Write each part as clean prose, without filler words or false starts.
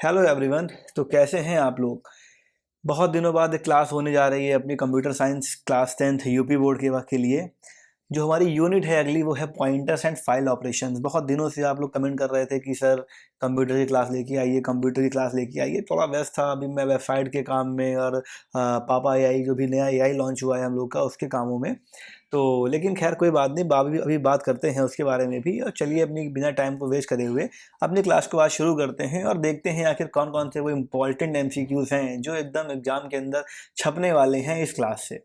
Hello everyone. तो कैसे हैं आप लोग। बहुत दिनों बाद एक क्लास होने जा रही है अपनी computer science class 10th UP board के लिए। जो हमारी यूनिट है अगली वो है पॉइंटर्स एंड फाइल ऑपरेशंस। बहुत दिनों से आप लोग कमेंट कर रहे थे कि सर कंप्यूटर की क्लास लेके आइए, कंप्यूटर की क्लास लेके आइए। थोड़ा व्यस्त था अभी मैं वेबसाइट के काम में और पापा एआई जो भी नया एआई लॉन्च हुआ है हम लोग का उसके कामों में। तो लेकिन खैर कोई बात नहीं, अभी बात करते हैं उसके बारे में भी। और चलिए अपनी बिना टाइम को वेस्ट करे हुए अपनी क्लास को आज शुरू करते हैं और देखते हैं आखिर कौन कौन से वो इम्पोर्टेंट एमसीक्यूज हैं जो एकदम एग्जाम के अंदर छपने वाले हैं इस क्लास से।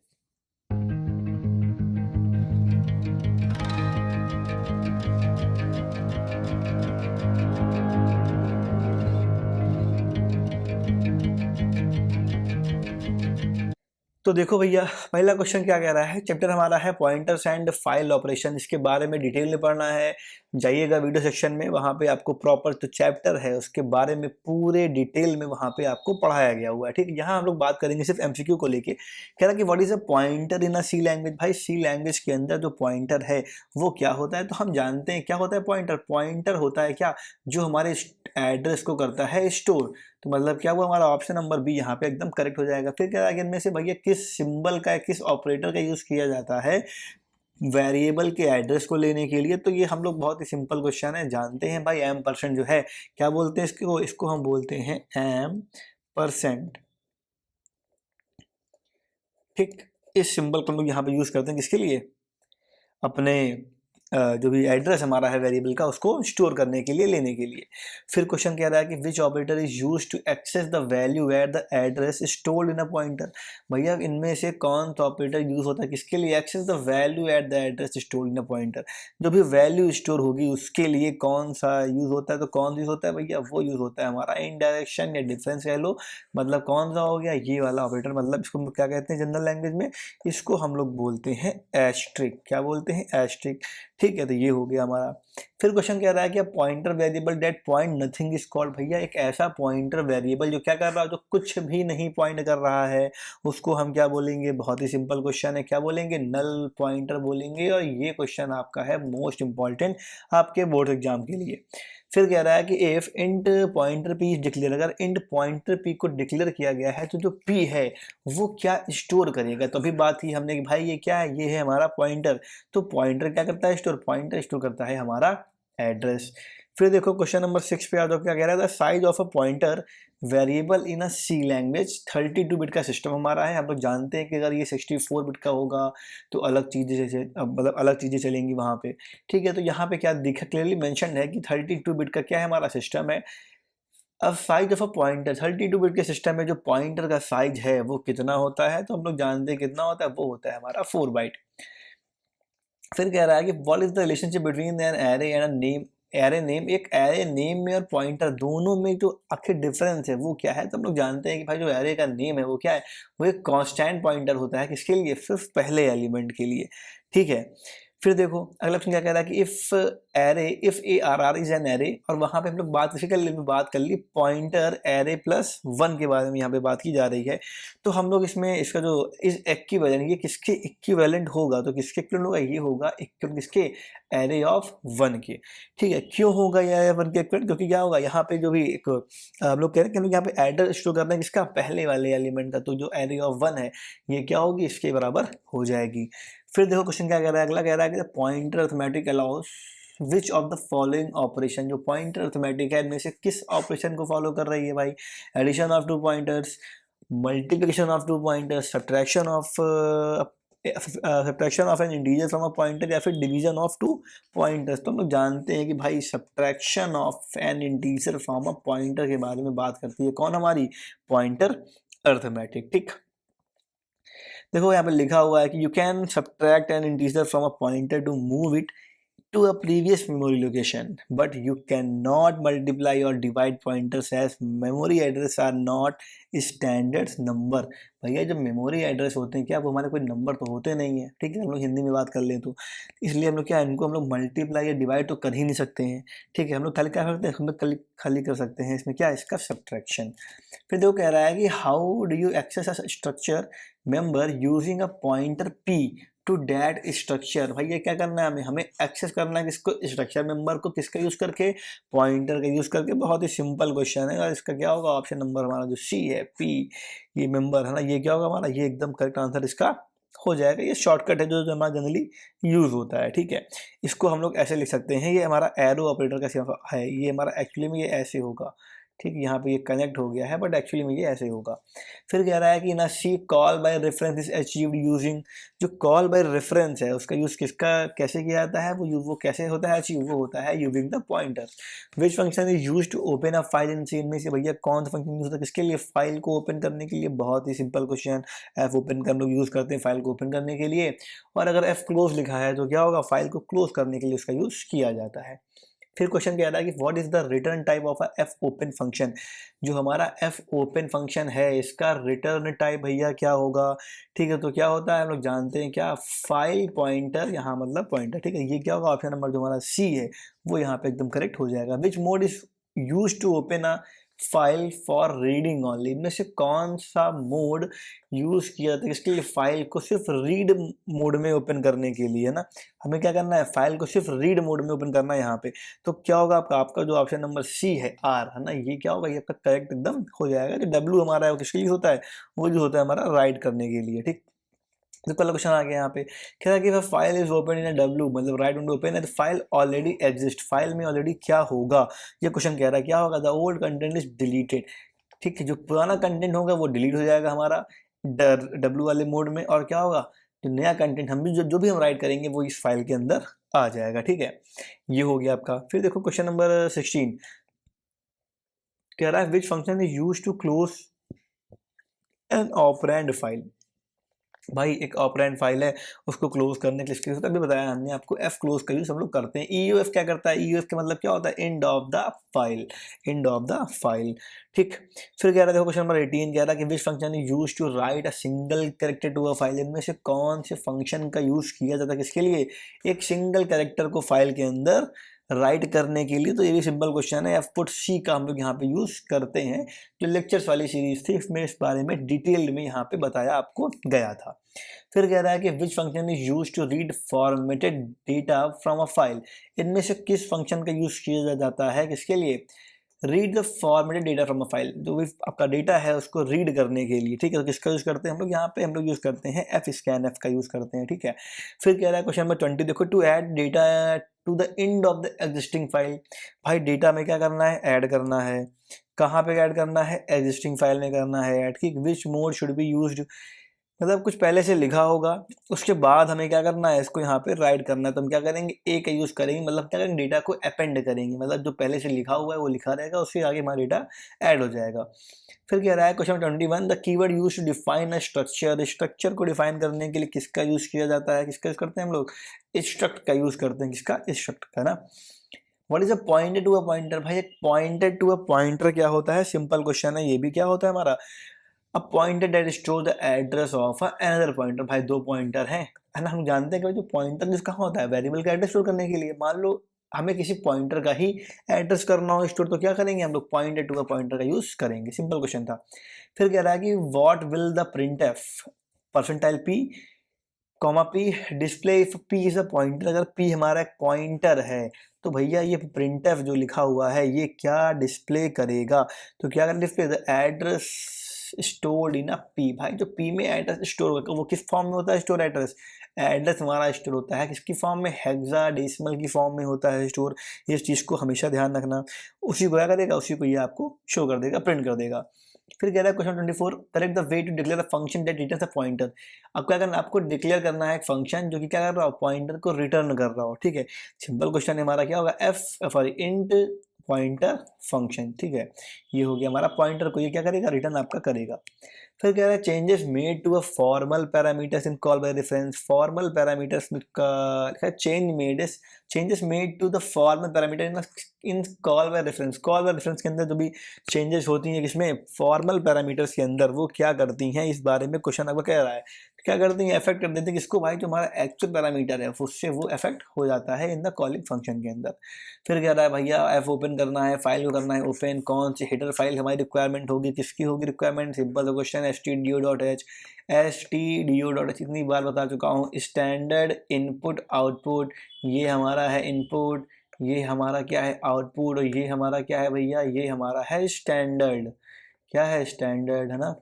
तो देखो भैया, पहला क्वेश्चन क्या कह रहा है। चैप्टर हमारा है पॉइंटर्स एंड फाइल ऑपरेशन। इसके बारे में डिटेल में पढ़ना है, जाइएगा वीडियो सेक्शन में, वहाँ पे आपको प्रॉपर जो चैप्टर है उसके बारे में पूरे डिटेल में वहाँ पे आपको पढ़ाया गया हुआ है। ठीक, यहाँ हम लोग बात करेंगे सिर्फ एमसीक्यू को लेके। कह रहा कि what is a pointer in a C language. भाई सी लैंग्वेज के अंदर जो पॉइंटर है वो क्या होता है। तो हम जानते हैं क्या होता है पॉइंटर। पॉइंटर होता है क्या, जो हमारे एड्रेस को करता है स्टोर। तो मतलब क्या हुआ, हमारा ऑप्शन नंबर बी यहाँ पे एकदम करेक्ट हो जाएगा। फिर क्या है, इनमें से भैया किस सिंबल का, किस ऑपरेटर का यूज किया जाता है वेरिएबल के एड्रेस को लेने के लिए। तो ये हम लोग बहुत ही सिंपल क्वेश्चन है, जानते हैं भाई। एम परसेंट जो है क्या बोलते हैं इसको हम बोलते हैं एम परसेंट। ठीक, इस सिंबल को हम लोग यहाँ पे यूज करते हैं किसके लिए, अपने जो भी एड्रेस हमारा है वेरिएबल का उसको स्टोर करने के लिए, लेने के लिए। फिर क्वेश्चन कह रहा है कि which operator is use to access the value at the address stored in a pointer. भैया इनमें से कौन सा ऑपरेटर यूज होता है किसके लिए, access the value at the address stored in a pointer. जो भी वैल्यू स्टोर होगी उसके लिए कौन सा यूज होता है। तो कौन यूज होता है भैया, वो यूज होता है हमारा इनडायरेक्शन या डिफरेंस कह लो। मतलब कौन सा हो गया, ये वाला ऑपरेटर। मतलब इसको क्या कहते हैं जनरल लैंग्वेज में, इसको हम लोग बोलते हैं एस्ट्रिक। क्या बोलते हैं, एस्ट्रिक। ठीक है, तो ये हो गया हमारा। फिर क्वेश्चन कह रहा है कि pointer variable date point nothing is called. भैया एक ऐसा पॉइंटर वेरिएबल जो क्या कर रहा है, जो कुछ भी नहीं पॉइंट कर रहा है, उसको हम क्या बोलेंगे। बहुत ही सिंपल क्वेश्चन है, क्या बोलेंगे, नल पॉइंटर बोलेंगे। और ये क्वेश्चन आपका है मोस्ट इंपॉर्टेंट आपके बोर्ड एग्जाम के लिए। फिर कह रहा है कि if int pointer P is declare, अगर इंट पॉइंटर पी को डिक्लेयर किया गया है तो जो पी है वो क्या स्टोर करेगा। तो अभी बात ही हमने कि भाई ये क्या है, ये है हमारा पॉइंटर। तो पॉइंटर क्या करता है, स्टोर। पॉइंटर स्टोर करता है हमारा एड्रेस। फिर देखो क्वेश्चन नंबर 6 पे आ जाओ, क्या कह रहा है, the size of a pointer variable in a C language. 32 bit का सिस्टम हमारा है। हम लोग जानते हैं कि अगर ये 64 बिट का होगा तो अलग चीजें, जैसे मतलब अलग चीजें चलेंगी वहां पे। ठीक है, तो यहाँ पे क्या दिखा, क्लियरली मेंशन है कि 32 बिट का क्या है हमारा सिस्टम है। अब size of a pointer, 32 bit के सिस्टम में जो पॉइंटर का साइज है वो कितना होता है। तो हम लोग जानते हैं कितना होता है, वो होता है हमारा 4 बाइट। फिर कह रहा है कि what is the relationship between an array and a name. Array name, एक एरे नेम में और पॉइंटर दोनों में जो आखिर डिफरेंस है वो क्या है। तो हम लोग जानते हैं कि भाई जो एरे का नेम है वो क्या है, वो एक कांस्टेंट पॉइंटर होता है किसके लिए, सिर्फ पहले एलिमेंट के लिए। ठीक है, फिर देखो अगला ऑप्शन क्या कह रहा है कि if A R R is an array. और वहां पे हम लोग बात कर ली पॉइंटर एरे प्लस 1 के बारे में यहाँ पे बात की जा रही है। तो हम लोग इसमें इसका जो इस इक्विवेलेंट, ये किसके इक्विवेलेंट होगा, तो किसके इक्विवेलेंट होगा, ये होगा किसके, एरे ऑफ 1 के। ठीक है, क्यों होगा ये एरे 1 के इक्विवेलेंट, क्योंकि क्या होगा यहाँ पे जो भी एक हम लोग कह रहे हैं कि हम लोग यहाँ पे एड्रेस स्टोर करना है किसका, पहले वाले एलिमेंट का। तो जो एरे ऑफ 1 है ये क्या होगी, इसके बराबर हो जाएगी। फिर देखो क्वेश्चन क्या कह रहा है, अगला कह रहा है कि pointer arithmetic allow us which of the following operation. जो पॉइंटर अर्थमेटिक है इनमें से किस ऑपरेशन को फॉलो कर रही है भाई, addition of two pointers, multiplication of two pointers, subtraction of an integer from a pointer, या फिर डिवीजन ऑफ टू पॉइंटर्स। तो हम लोग जानते हैं कि भाई subtraction of an integer from a pointer के बारे में बात करती है कौन, हमारी पॉइंटर अर्थमेटिक। ठीक, देखो यहाँ पे लिखा हुआ है कि you can subtract an integer from a pointer to move it to a previous memory location, but you cannot multiply or divide pointers as memory address are not standard number। भैया जब मेमोरी एड्रेस होते हैं क्या, वो हमारे कोई number तो होते नहीं है। ठीक है, हम लोग हिंदी में बात कर लें तो इसलिए हम लोग क्या, इनको हम लोग मल्टीप्लाई या डिवाइड तो कर ही नहीं सकते हैं। ठीक है, हम लोग खाली क्या करते हैं, हम लोग खाली कर सकते हैं इसमें क्या, इसका सब्ट्रैक्शन। फिर देखो कह रहा है कि how do you access a structure member using a pointer p to that structure. भाई ये क्या करना है, हमें एक्सेस करना है किसको, स्ट्रक्चर मेंबर को, किसका यूज करके, पॉइंटर का यूज करके। बहुत ही सिंपल क्वेश्चन है और इसका क्या होगा, ऑप्शन नंबर हमारा जो सी है, पी ये मेंबर है ना, ये क्या होगा हमारा, ये एकदम करेक्ट आंसर इसका हो जाएगा। ये शॉर्टकट है जो हमारा जनरली यूज होता है, ठीक है। इसको हम लोग ऐसे लिख सकते हैं, ये हमारा एरो ऑपरेटर का है, ये हमारा एक्चुअली में ये ऐसे होगा, ठीक है। यहाँ पे ये कनेक्ट हो गया है बट एक्चुअली में ये ऐसे होगा। फिर कह रहा है कि ना C call by reference is achieved using, जो कॉल बाय रेफरेंस है उसका यूज किसका कैसे किया जाता है, वो कैसे होता है अचीव, वो होता है using the pointer. Which function is use to open a file in C, इनमें से भैया कौन सा फंक्शन यूज होता है किसके लिए, फाइल को ओपन करने के लिए। बहुत ही सिंपल क्वेश्चन, एफ ओपन कर लोग यूज करते हैं फाइल को ओपन करने के लिए। और अगर एफ क्लोज लिखा है तो क्या होगा, फाइल को क्लोज करने के लिए उसका यूज किया जाता है। फिर क्वेश्चन कह रहा है कि what is the return type of a F open function, जो हमारा एफ ओपन फंक्शन है इसका रिटर्न टाइप भैया क्या होगा, ठीक है। तो क्या होता है हम लोग जानते हैं क्या, फाइल पॉइंटर, यहाँ मतलब पॉइंटर, ठीक है। ये क्या होगा, ऑप्शन नंबर जो हमारा सी है वो यहाँ पे एकदम करेक्ट हो जाएगा। Which mode is use to open a file for reading only, इनमें से कौन सा मोड यूज किया जाता है इसके लिए, फाइल को सिर्फ रीड मोड में ओपन करने के लिए, है ना। हमें क्या करना है, फाइल को सिर्फ रीड मोड में ओपन करना है यहाँ पे। तो क्या होगा आपका जो ऑप्शन नंबर सी है आर, है ना, ये क्या होगा, ये आपका करेक्ट एकदम हो जाएगा। जो डब्ल्यू हमारा है वो किसके लिए होता है, वो जो होता है हमारा राइट करने के लिए, ठीक। तो पहला क्वेश्चन आ गया यहाँ पे, कह रहा है कि file is open in a W, मतलब राइट विंडो ओपन है तो फाइल ऑलरेडी एग्जिस्ट, फाइल में ऑलरेडी क्या होगा, ये क्वेश्चन कह रहा है क्या होगा, the old content is deleted, ठीक है। जो पुराना कंटेंट होगा वो डिलीट हो जाएगा हमारा डब्ल्यू वाले मोड में, और क्या होगा, जो नया कंटेंट हम भी जो भी हम राइट करेंगे वो इस फाइल के अंदर आ जाएगा, ठीक है। ये हो गया आपका। फिर देखो क्वेश्चन नंबर 16 कह रहा है which function is use to close an operand file. भाई एक ऑपरेंड फाइल है उसको क्लोज करने के लिए, अभी बताया हमने आपको, एफ क्लोज का यूज हम लोग करते हैं। ईयूएफ क्या करता है, ईयूएफ का मतलब क्या होता है, and of the file, and of the file, ठीक। फिर कह रहा है देखो क्वेश्चन नंबर 18 कह रहा है कि which function is use to write a single character to a file, इनमें से कौन से फंक्शन का यूज किया जाता है किसके लिए, एक सिंगल कैरेक्टर को फाइल के अंदर राइट करने के लिए। तो ये भी सिंपल क्वेश्चन है, एफ पुट सी का हम लोग यहाँ पे यूज करते हैं। जो लेक्चर्स वाली सीरीज थी इसमें इस बारे में डिटेल में यहाँ पे बताया आपको गया था। फिर कह रहा है कि which function is use to read formatted data from a file, इनमें से किस फंक्शन का यूज किया जाता है किसके लिए, read the formatted data from a file, जो भी आपका डेटा है उसको रीड करने के लिए, ठीक है। तो किसका यूज करते हैं हम लोग, यहाँ पे हम लोग यूज करते हैं एफ स्कैन एफ का यूज करते हैं, ठीक है। फिर कह रहा है क्वेश्चन नंबर 20 देखो, to add data to the end of the existing file, भाई डेटा में क्या करना है, ऐड करना है। कहाँ पे ऐड करना है, एग्जिस्टिंग फाइल में करना है ऐड, ठीक। Which mode should be used, मतलब कुछ पहले से लिखा होगा उसके बाद हमें क्या करना है, इसको यहाँ पे राइट करना है। तो हम क्या करेंगे, ए का यूज करेंगे, मतलब क्या करेंगे, डेटा को अपेंड करेंगे, मतलब जो पहले से लिखा हुआ है वो लिखा रहेगा, उसके आगे हमारा डेटा ऐड हो जाएगा। फिर कह रहा है question 21 the keyword use to define a structure, structure को डिफाइन करने के लिए किसका यूज किया जाता है, किसका यूज करते हैं हम लोग, स्ट्रक्ट का यूज करते हैं, किसका, स्ट्रक्ट का ना। What is a pointer to a pointer, भाई एक पॉइंटर टू अ पॉइंटर क्या होता है, सिंपल क्वेश्चन है, ये भी क्या होता है हमारा, a pointer that store the address of another pointer. भाई दो पॉइंटर हैं, है ना, हम जानते हैं कि जो पॉइंटर जिसका होता है वेरिएबल का एड्रेस स्टोर करने के लिए, मान लो हमें किसी पॉइंटर का ही एड्रेस करना हो स्टोर, तो क्या करेंगे हम लोग, पॉइंटर टू अ पॉइंटर का यूज करेंगे, सिंपल क्वेश्चन था। फिर कह रहा है कि what will the printf percentile P comma P display if P is a pointer, अगर पी हमारा एक पॉइंटर है तो भैया ये प्रिंटफ जो लिखा हुआ है ये क्या डिस्प्ले करेगा, तो क्या करेगा, display the address stored in a P. भाई जो पी में एड्रेस स्टोर होगा वो किस फॉर्म में होता है स्टोर, एड्रेस हमारा स्टोर होता है किसकी फॉर्म में, हेक्साडेसिमल की फॉर्म में होता है स्टोर। इस चीज़ को हमेशा ध्यान रखना, उसी को क्या करेगा, उसी को ये आपको शो कर देगा, प्रिंट कर देगा। फिर कह रहा है question 24 correct the way to declare the function that returns a pointer. अब क्या करना है, आपको डिक्लेयर करना है एक फंक्शन जो कि क्या कर रहा हो, पॉइंटर को रिटर्न कर रहा हो, ठीक है। सिंपल क्वेश्चन हमारा क्या होगा, F sorry int pointer function, ठीक है। ये हो गया हमारा पॉइंटर को ये क्या करेगा, रिटर्न आपका करेगा। फिर कह रहा है changes made to a formal parameters in call by reference, formal parameters का changes made to the formal parameter in call by reference. Call by reference के अंदर जो भी चेंजेस होती हैं किसमें, फॉर्मल पैरामीटर्स के अंदर, वो क्या करती हैं, इस बारे में क्वेश्चन आपको कह रहा है। क्या करती हैं, अफेक्ट कर देती हैं किसको, भाई जो हमारा एक्चुअल पैरामीटर है उससे वो अफेक्ट हो जाता है इन द कॉलिंग फंक्शन के अंदर। फिर कह रहा है भैया एफ ओपन करना है, फाइल को करना है ओपन, कौन सी हेडर फाइल हमारी रिक्वायरमेंट होगी, किसकी होगी requirement, simple question stdio.h, stdio.h इतनी बार बता चुका हूँ। स्टैंडर्ड इनपुट आउटपुट, ये हमारा है इनपुट, ये हमारा क्या है आउटपुट, और ये हमारा क्या है भैया, ये हमारा है स्टैंडर्ड। क्या है स्टैंडर्ड, है ना।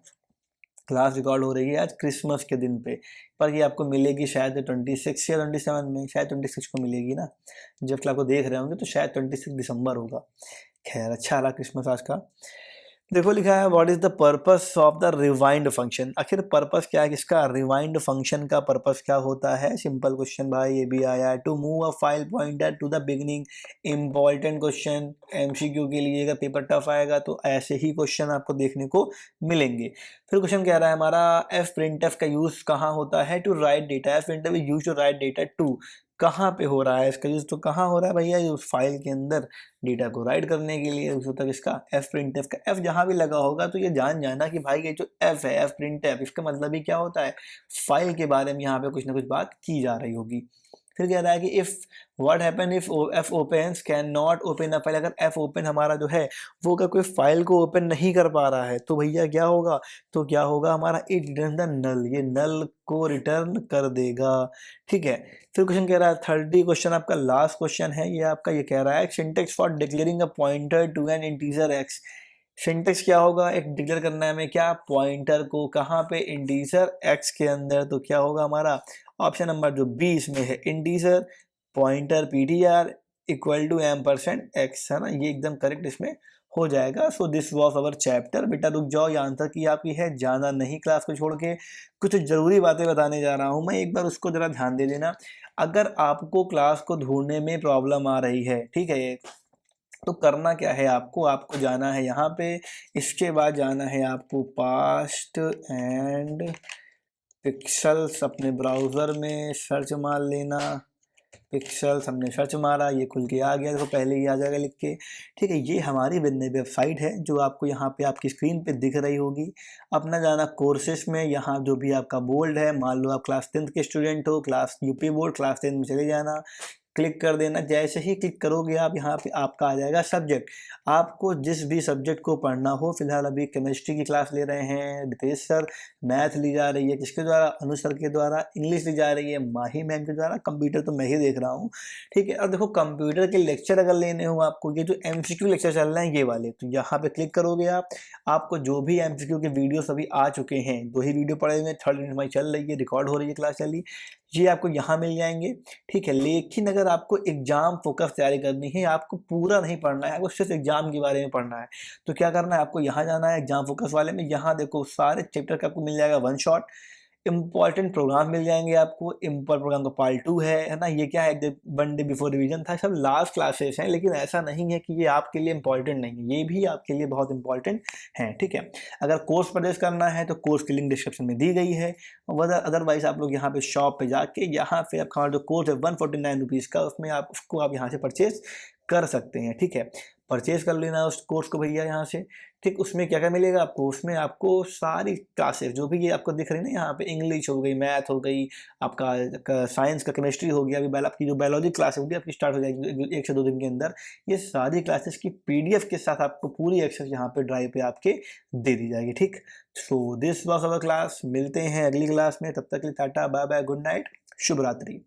क्लास रिकॉर्ड हो रही है आज क्रिसमस के दिन पे, पर ये आपको मिलेगी शायद 26 या 27 में, शायद 26 को मिलेगी ना, जब क्लास को देख रहे होंगे तो शायद 26 दिसंबर होगा। खैर अच्छा रहा क्रिसमस आज का। देखो लिखा है what is the purpose of the rewind function. आखिर पर्पस क्या है किसका, रिवाइंड फंक्शन का पर्पस क्या होता है। सिंपल क्वेश्चन भाई, ये भी आया है। To move a file pointer to the beginning. Important question, MCQ के लिए अगर पेपर टफ आएगा तो ऐसे ही क्वेश्चन आपको देखने को मिलेंगे। फिर क्वेश्चन कह रहा है हमारा एफ प्रिंटफ का यूज कहाँ होता है, to write data. F printf is use to write data to, कहाँ पे हो रहा है इसका यूज, तो कहाँ हो रहा है भैया, उस फाइल के अंदर डेटा को राइट करने के लिए यूज होता है इसका एफ प्रिंटफ का। एफ जहाँ भी लगा होगा तो ये जान जाना कि भाई ये जो एफ है, एफ प्रिंटफ, इसका मतलब ही क्या होता है, फाइल के बारे में यहाँ पे कुछ ना कुछ बात की जा रही होगी। फिर कह रहा है कि if what happen if F opens can not open a file. अगर एफ ओपन हमारा जो है वो अगर कोई फाइल को ओपन नहीं कर पा रहा है तो भैया क्या होगा, तो क्या होगा हमारा, इट रिटर्न द नल, ये नल को रिटर्न कर देगा। ठीक है। फिर क्वेश्चन कह रहा है 30 क्वेश्चन आपका लास्ट क्वेश्चन है ये आपका, ये कह रहा है syntax for declaring a pointer to an integer x. Syntax क्या होगा, एक डिक्लेयर करना है हमें क्या, पॉइंटर को, कहाँ पे, इंटीजर एक्स के अंदर। तो क्या होगा हमारा ऑप्शन नंबर जो 20 में है, integer pointer ptr equal to %x, है ना, ये एकदम करेक्ट इसमें हो जाएगा। So this was our chapter. बेटा रुक जाओ, ये आंसर की आपकी है, जाना नहीं क्लास को छोड़ के। कुछ जरूरी बातें बताने जा रहा हूँ मैं, एक बार उसको जरा ध्यान दे देना। अगर आपको क्लास को ढूंढने में प्रॉब्लम आ रही है, ठीक है, तो करना क्या है आपको, आपको जाना है यहाँ पे, इसके बाद जाना है आपको पास्ट एंड पिक्सेल्स, अपने ब्राउज़र में सर्च मार लेना, पिक्सेल्स हमने सर्च मारा, ये खुल के आ गया, देखो पहले ही आ जाएगा लिख के। ठीक है, ये हमारी वेबसाइट है जो आपको यहाँ पे आपकी स्क्रीन पे दिख रही होगी। अपना जाना कोर्सेस में, यहाँ जो भी आपका बोर्ड है, मान लो आप क्लास 10th के स्टूडेंट हो, क्लास यूपी बोर्ड क्लास 10 में चले जाना, क्लिक कर देना। जैसे ही क्लिक करोगे आप, यहाँ पे आपका आ जाएगा सब्जेक्ट। आपको जिस भी सब्जेक्ट को पढ़ना हो, फिलहाल अभी केमिस्ट्री की क्लास ले रहे हैं रितेश सर, मैथ ली जा रही है किसके द्वारा, अनु सर के द्वारा, इंग्लिश ली जा रही है माही मैम के द्वारा, कंप्यूटर तो मैं ही देख रहा हूँ। ठीक है, और देखो कंप्यूटर के लेक्चर अगर लेने हो आपको, ये जो MCQ लेक्चर चल रहे हैं ये वाले, तो यहाँ पे क्लिक करोगे आप, आपको जो भी MCQ के वीडियो सभी आ चुके हैं, 2 ही वीडियो पड़े हुए, 3rd यूनिट हमारी चल रही है, रिकॉर्ड हो रही है क्लास चली, ये आपको यहाँ मिल जाएंगे। ठीक है, लेकिन अगर आपको एग्जाम फोकस तैयारी करनी है, आपको पूरा नहीं पढ़ना है, आपको सिर्फ एग्जाम के बारे में पढ़ना है, तो क्या करना है, आपको यहाँ जाना है एग्जाम फोकस वाले में। यहाँ देखो सारे चैप्टर का आपको मिल जाएगा वन शॉट। इंपॉर्टेंट प्रोग्राम मिल जाएंगे आपको, इम्पोर्टेंट प्रोग्राम का पार्ट 2 है ना, ये क्या है, 1 डे बिफोर रिवीजन था, सब लास्ट क्लासेस हैं, लेकिन ऐसा नहीं है कि ये आपके लिए इंपॉर्टेंट नहीं है, ये भी आपके लिए बहुत इंपॉर्टेंट है। ठीक है, अगर कोर्स परचेज करना है तो कोर्स की लिंक डिस्क्रिप्शन में दी गई है, अदरवाइज आप लोग यहाँ पे शॉप पे जाके, यहाँ पे आपका जो कोर्स है 149 रुपीज़ का, उसमें आप उसको आप यहाँ से परचेज कर सकते हैं। ठीक है, परचेज कर लेना उस कोर्स को भैया यहाँ से। ठीक, उसमें क्या क्या मिलेगा आपको, उसमें आपको सारी क्लासेस जो भी ये आपको दिख रही है ना, यहाँ पे इंग्लिश हो गई, मैथ हो गई, आपका साइंस का, केमिस्ट्री हो गया, अभी आपकी जो बायोलॉजी क्लास होगी आपकी स्टार्ट हो जाएगी 1 से 2 दिन के अंदर। ये सारी क्लासेस की PDF के साथ आपको पूरी एक्सेस यहाँ पे ड्राइव पे आपके दे दी जाएगी। ठीक, so this was our class, मिलते हैं अगली क्लास में, तब तक के लिए tata bye bye, good night, शुभ रात्रि।